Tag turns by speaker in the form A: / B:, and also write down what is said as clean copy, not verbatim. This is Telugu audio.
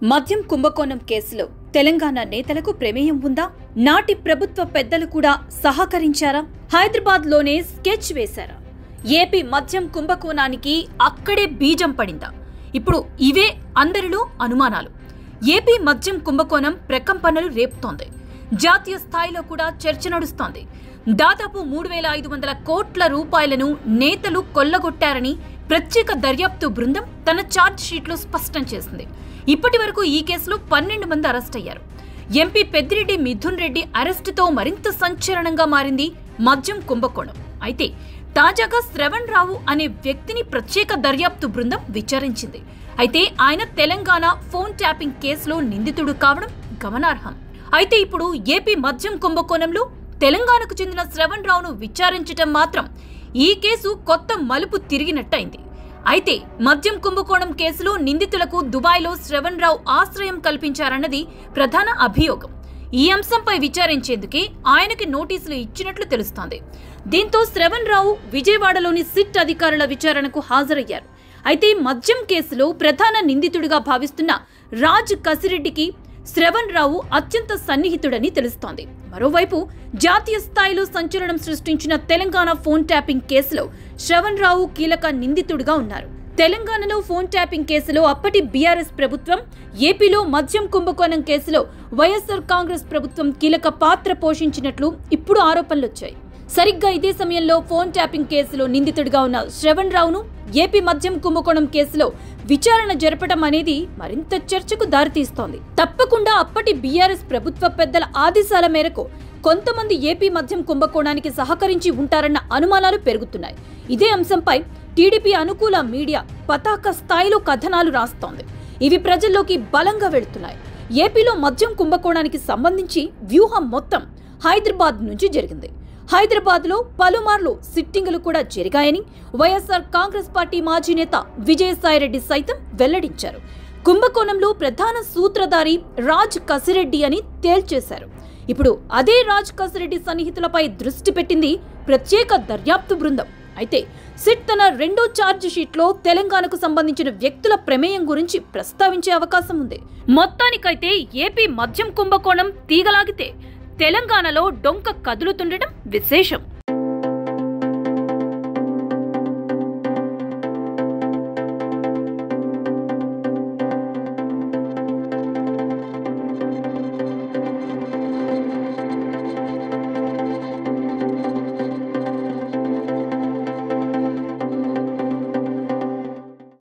A: మద్యం కుంభకోణం కేసులో తెలంగాణ నేతలకు ప్రమేయం ఉందా? నాటి ప్రభుత్వ పెద్దలు కూడా సహకరించారా? హైదరాబాద్లోనే స్కెచ్ వేశారా? ఏపీ మద్యం కుంభకోణానికి అక్కడే బీజం పడిందా? ఇప్పుడు ఇవే అందరిలో అనుమానాలు. ఏపీ మద్యం కుంభకోణం ప్రకంపనలు రేపుతోంది. జాతీయ స్థాయిలో కూడా చర్చ నడుస్తోంది. దాదాపు 3,500 కోట్ల రూపాయలను నేతలు కొల్లగొట్టారని ప్రత్యేక దర్యాప్తు బృందం తన ఛార్జ్ షీట్లో స్పష్టం చేసింది. ఇప్పటి వరకు ఈ కేసులో 12 మంది అరెస్ట్ అయ్యారు. ఎంపీ పెద్దిరెడ్డి మిథున్ రెడ్డి అరెస్టుతో మరింత సంచలనంగా మారింది మద్యం కుంభకోణం. అయితే తాజాగా శ్రవణ్ రావు అనే వ్యక్తిని ప్రత్యేక దర్యాప్తు బృందం విచారించింది. అయితే ఆయన తెలంగాణ ఫోన్ ట్యాపింగ్ కేసులో నిందితుడు కావడం గమనార్హం. అయితే ఇప్పుడు ఏపీ మద్యం కుంభకోణంలో తెలంగాణకు చెందిన శ్రవణ్ రావును విచారించటం మాత్రం ఈ కేసు కొత్త మలుపు తిరిగినట్టయింది. అయితే మద్యం కుంభకోణం కేసులో నిందితులకు దుబాయ్లో శ్రవణ్ రావు ఆశ్రయం కల్పించారన్నది ప్రధాన అభియోగం. ఈ అంశంపై విచారించేందుకే ఆయనకి నోటీసులు ఇచ్చినట్లు తెలుస్తోంది. దీంతో శ్రవణ్ రావు విజయవాడలోని సిట్ అధికారుల విచారణకు హాజరయ్యారు. అయితే మద్యం కేసులో ప్రధాన నిందితుడిగా భావిస్తున్న రాజ్ కసిరెడ్డికి శ్రవణ్ రావు అత్యంత సన్నిహితుడని తెలుస్తోంది. మరోవైపు జాతీయ స్థాయిలో సంచలనం సృష్టించిన తెలంగాణ ఫోన్ ట్యాపింగ్ కేసులో శ్రవణ్ రావు కీలక నిందితుడిగా ఉన్నారు. తెలంగాణలో ఫోన్ ట్యాపింగ్ కేసులో అప్పటి బీఆర్ఎస్ ప్రభుత్వం, ఏపీలో మద్యం కుంభకోణం కేసులో వైఎస్ఆర్ కాంగ్రెస్ ప్రభుత్వం కీలక పాత్ర పోషించినట్లు ఇప్పుడు ఆరోపణలొచ్చాయి. సరిగ్గా ఇదే సమయంలో ఫోన్ ట్యాపింగ్ కేసులో నిందితుడిగా ఉన్న శ్రవణ్ రావును ఏపీ మద్యం కుంభకోణం కేసులో విచారణ జరపడం అనేది మరింత చర్చకు దారితీస్తోంది. తప్పకుండా అప్పటి బీఆర్ఎస్ ప్రభుత్వ పెద్దల ఆదేశాల మేరకు కొంతమంది ఏపీ మద్యం కుంభకోణానికి సహకరించి ఉంటారన్న అనుమానాలు పెరుగుతున్నాయి. ఇదే అంశంపై టీడీపీ అనుకూల మీడియా పతాక స్థాయిలో కథనాలు రాస్తోంది. ఇవి ప్రజల్లోకి బలంగా వెళుతున్నాయి. ఏపీలో మద్యం కుంభకోణానికి సంబంధించి వ్యూహం మొత్తం హైదరాబాద్ నుంచి జరిగింది. హైదరాబాద్లో పలుమార్లు సిట్టింగులు కూడా జరిగాయని వైఎస్ఆర్ కాంగ్రెస్ పార్టీ మాజీ నేత విజయసాయిరెడ్డి సైతం వెల్లడించారు. కుంభకోణంలో ప్రధాన సూత్రధారి రాజ్ కసిరెడ్డి అని తేల్చేశారు. ఇప్పుడు అదే రాజ్ కసిరెడ్డి సన్నిహితులపై దృష్టి పెట్టింది ప్రత్యేక దర్యాప్తు బృందం. అయితే సిట్ తన రెండో ఛార్జ్ షీట్లో తెలంగాణకు సంబంధించిన వ్యక్తుల ప్రమేయం గురించి ప్రస్తావించే అవకాశం ఉంది. మొత్తానికైతే ఏపీ మద్యం కుంభకోణం తీగలాగితే తెలంగాణలో డొంక కదులుతుండటం విశేషం.